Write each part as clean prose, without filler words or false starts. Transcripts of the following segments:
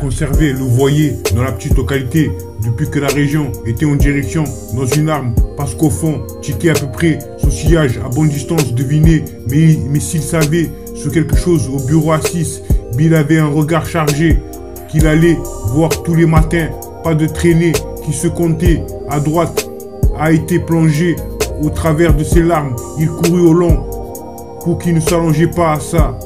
Conserver le voyer dans la petite localité depuis que la région était en direction dans une arme. Parce qu'au fond, checker à peu près son sillage à bonne distance, deviner. Mais s'il savait sur quelque chose au bureau à 6, Bill avait un regard chargé qu'il allait voir tous les matins. Pas de traînée qui se comptait à droite a été plongé au travers de ses larmes. Il courut au long pour qu'il ne s'allongeait pas à ça.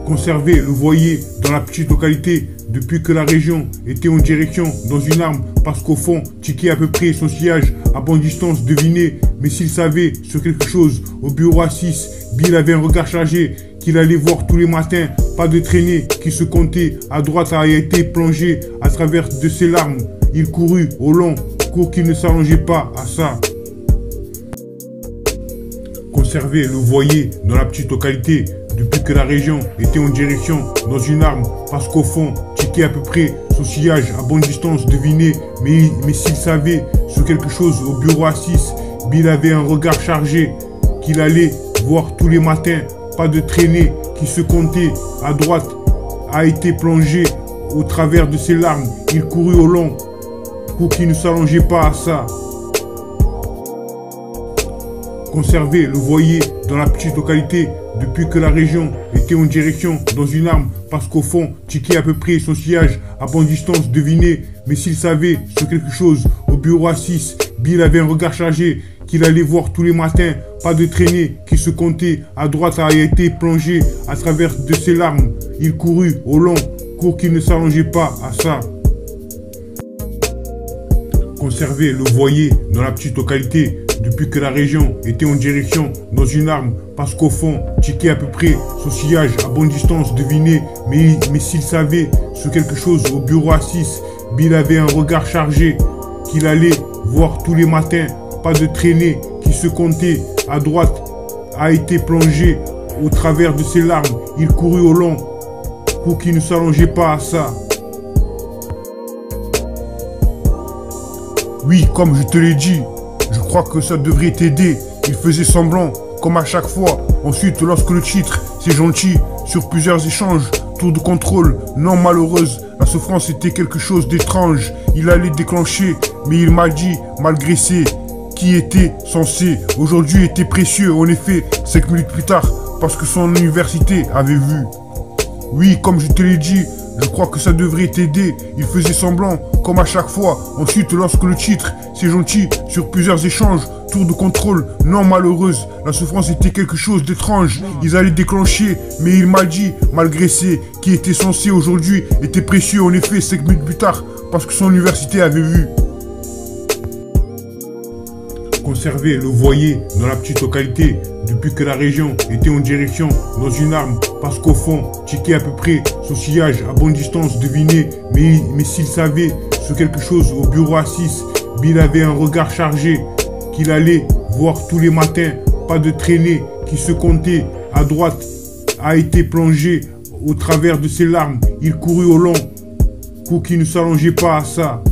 Conserver le voyer dans la petite localité depuis que la région était en direction dans une arme. Parce qu'au fond, checker à peu près son sillage à bonne distance, deviner. Mais s'il savait sur quelque chose au bureau à 6, Bill avait un regard chargé qu'il allait voir tous les matins. Pas de traînée qui se comptait à droite a été plongé à travers de ses larmes. Il courut au long cours qu'il ne s'allongeait pas à ça. Conserver le voyer dans la petite localité depuis que la région était en direction dans une arme. Parce qu'au fond, checker à peu près son sillage à bonne distance, deviner. Mais s'il savait sur quelque chose au bureau à 6, Bill avait un regard chargé qu'il allait voir tous les matins. Pas de traînée qui se comptait à droite a été plongé au travers de ses larmes. Il courut au long pour qu'il ne s'allongeait pas à ça. Conserver le voyer dans la petite localité depuis que la région était en direction dans une arme. Parce qu'au fond, checker à peu près son sillage à bonne distance, deviner. Mais s'il savait sur quelque chose au bureau à 6, Bill avait un regard chargé qu'il allait voir tous les matins. Pas de traînée qui se comptait à droite a été plongé à travers de ses larmes. Il courut au long cours qu'il ne s'allongeait pas à ça. Conserver le voyer dans la petite localité depuis que la région était en direction dans une arme. Parce qu'au fond, checker à peu près son sillage à bonne distance, deviner. Mais s'il savait sur quelque chose au bureau à 6, Bill avait un regard chargé qu'il allait voir tous les matins. Pas de traînée qui se comptait à droite a été plongé au travers de ses larmes. Il courut au long pour qu'il ne s'allongeait pas à ça. Oui, comme je te l'ai dit, je crois que ça devrait t'aider. Il faisait semblant, comme à chaque fois. Ensuite, lorsque le titre, c'est gentil, sur plusieurs échanges, tour de contrôle, non malheureuse, la souffrance était quelque chose d'étrange. Il allait déclencher, mais il m'a dit, malgré ses qui était censé, aujourd'hui était précieux. En effet, 5 minutes plus tard, parce que son université avait vu. Oui, comme je te l'ai dit, je crois que ça devrait t'aider. Il faisait semblant, comme à chaque fois. Ensuite, lorsque le titre, c'est gentil, sur plusieurs échanges, tour de contrôle, non malheureuse, la souffrance était quelque chose d'étrange. Ils allaient déclencher, mais il m'a dit, malgré ses qui était censé, aujourd'hui était précieux. En effet, 5 minutes plus tard, parce que son université avait vu. Conserver le voyer dans la petite localité depuis que la région était en direction dans une arme. Parce qu'au fond, checker à peu près son sillage à bonne distance, deviner. Mais s'il savait sur quelque chose au bureau à 6, Bill avait un regard chargé qu'il allait voir tous les matins. Pas de traînée qui se comptait à droite a été plongé au travers de ses larmes. Il courut au long pour qu'il ne s'allongeait pas à ça.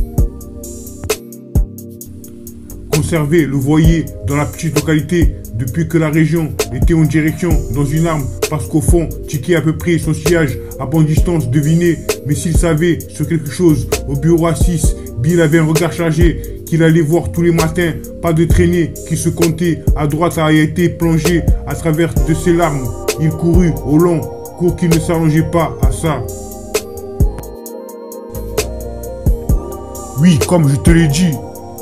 Conserver le voyer dans la petite localité depuis que la région était en direction dans une arme. Parce qu'au fond, checker à peu près son sillage à bonne distance, deviner. Mais s'il savait sur quelque chose au bureau à 6, Bill avait un regard chargé qu'il allait voir tous les matins. Pas de traînée qui se comptait à droite a été plongé à travers de ses larmes. Il courut au long cours qu'il ne s'allongeait pas à ça. Oui, comme je te l'ai dit,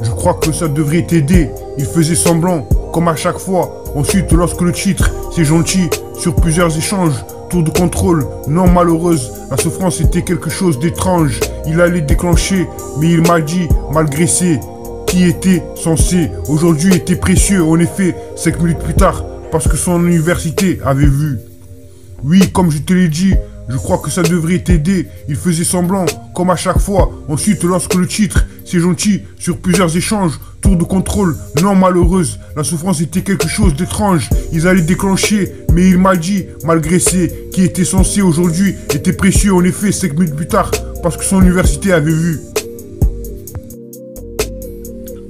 je crois que ça devrait t'aider. Il faisait semblant, comme à chaque fois. Ensuite, lorsque le titre, c'est gentil, sur plusieurs échanges, tour de contrôle, non malheureuse, la souffrance était quelque chose d'étrange. Il allait déclencher, mais il m'a dit, malgré ses qui était censé, aujourd'hui était précieux. En effet, 5 minutes plus tard, parce que son université avait vu. Oui, comme je te l'ai dit, je crois que ça devrait t'aider. Il faisait semblant, comme à chaque fois. Ensuite, lorsque le titre, c'est gentil, sur plusieurs échanges, tour de contrôle, non malheureuse, la souffrance était quelque chose d'étrange. Ils allaient déclencher, mais il m'a dit, malgré ses qui était censé, aujourd'hui était précieux. En effet, 5 minutes plus tard, parce que son université avait vu.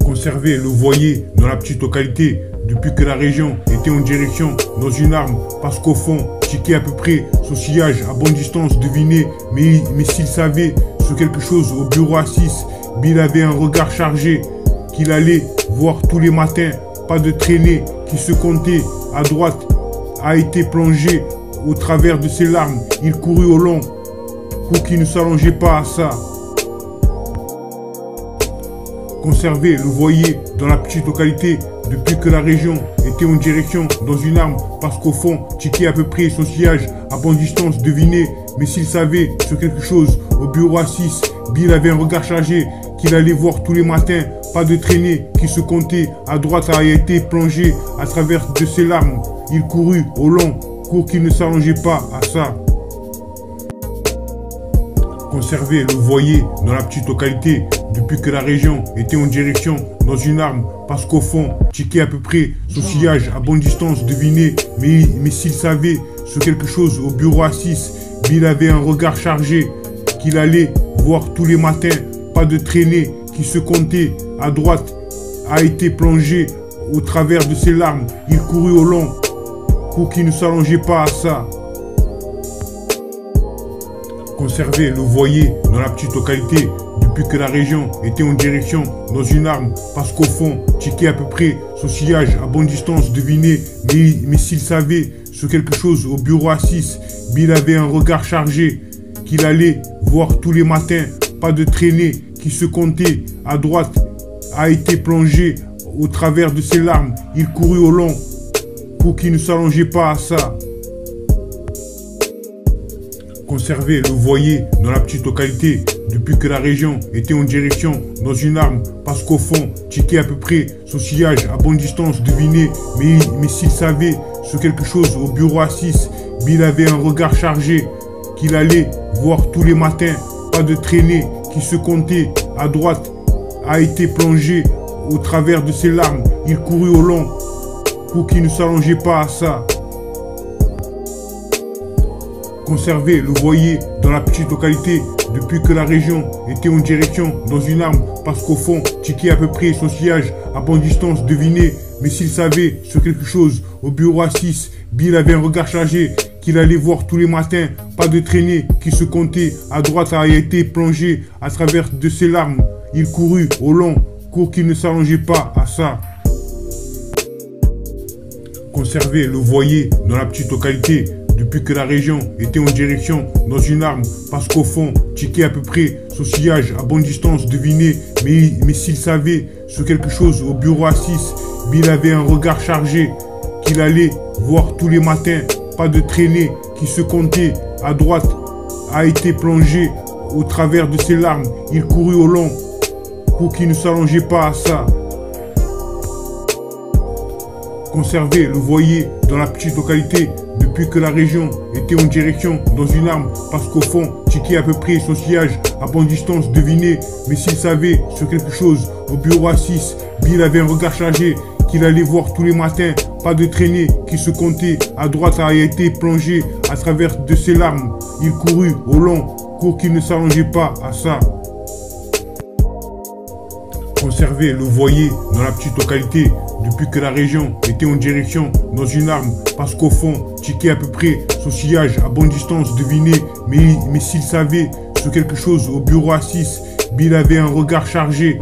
Conserver le voyer dans la petite localité depuis que la région était en direction dans une arme. Parce qu'au fond, checker à peu près son son sillage à bonne distance devinait, mais s'il savait ce quelque chose au bureau à 6, Bill avait un regard chargé qu'il allait voir tous les matins. Pas de traînée qui se comptait à droite a été plongé au travers de ses larmes. Il courut au long pour qu'il ne s'allongeait pas à ça. Conserver le voilier dans la petite localité depuis que la région était en direction dans une arme parce qu'au fond, Tiki à peu près son sillage à bonne distance devinait, mais s'il savait sur quelque chose au bureau à 6, Bill avait un regard chargé qu'il allait voir tous les matins. Pas de traînée qui se comptait à droite a été plongé à travers de ses larmes. Il courut au long cours qu'il ne s'allongeait pas à ça. Conserver le voilier dans la petite localité depuis que la région était en direction dans une arme parce qu'au fond, Tiki à peu près son sillage à bonne distance devinait, mais s'il savait sur quelque chose au bureau à 6, Bill avait un regard chargé qu'il allait voir tous les matins. Pas de traînée qui se comptait à droite a été plongé au travers de ses larmes. Il courut au long pour qu'il ne s'allongeait pas à ça. Conserver le voilier dans la petite localité depuis que la région était en direction dans une arme parce qu'au fond, Tiki à peu près son sillage à bonne distance devinait, mais s'il savait sur quelque chose au bureau à 6, Bill avait un regard chargé qu'il allait voir tous les matins. Pas de traînée qui se comptait à droite a été plongé au travers de ses larmes. Il courut au long pour qu'il ne s'allongeait pas à ça. Conserver le voilier dans la petite localité depuis que la région était en direction dans une arme parce qu'au fond, Tiki à peu près son sillage à bonne distance devinait, mais s'il savait sur quelque chose au bureau à 6, Bill avait un regard chargé qu'il allait voir tous les matins. Pas de traînée qui se comptait à droite a été plongé au travers de ses larmes. Il courut au long pour qu'il ne s'allongeait pas à ça. Conserver le voilier dans la petite localité depuis que la région était en direction dans une arme parce qu'au fond, Tiki à peu près son sillage à bonne distance devinait, mais s'il savait sur quelque chose au bureau à 6, Bill avait un regard chargé qu'il allait voir tous les matins. Pas de traînée qui se comptait à droite a été plongé à travers de ses larmes. Il courut au long cours qu'il ne s'allongeait pas à ça. Conserver le voilier dans la petite localité depuis que la région était en direction dans une arme parce qu'au fond, Tiki à peu près son sillage à bonne distance devinait, mais s'il savait sur quelque chose au bureau à 6, Bill avait un regard chargé qu'il allait voir tous les matins. Pas de traînée qui se comptait à droite a été plongé au travers de ses larmes. Il courut au long pour qu'il ne s'allongeait pas à ça. Conserver le voilier dans la petite localité depuis que la région était en direction dans une arme parce qu'au fond, Tiki à peu près son sillage à bonne distance devinait, mais s'il savait sur quelque chose au bureau à 6, Bill avait un regard chargé qu'il allait voir tous les matins. Pas de traînée qui se comptait à droite a été plongé à travers de ses larmes. Il courut au long cours qu'il ne s'allongeait pas à ça. Conserver le voilier dans la petite localité depuis que la région était en direction dans une arme parce qu'au fond, Tiki à peu près son sillage à bonne distance devinait, mais s'il savait sur quelque chose au bureau à 6, Bill avait un regard chargé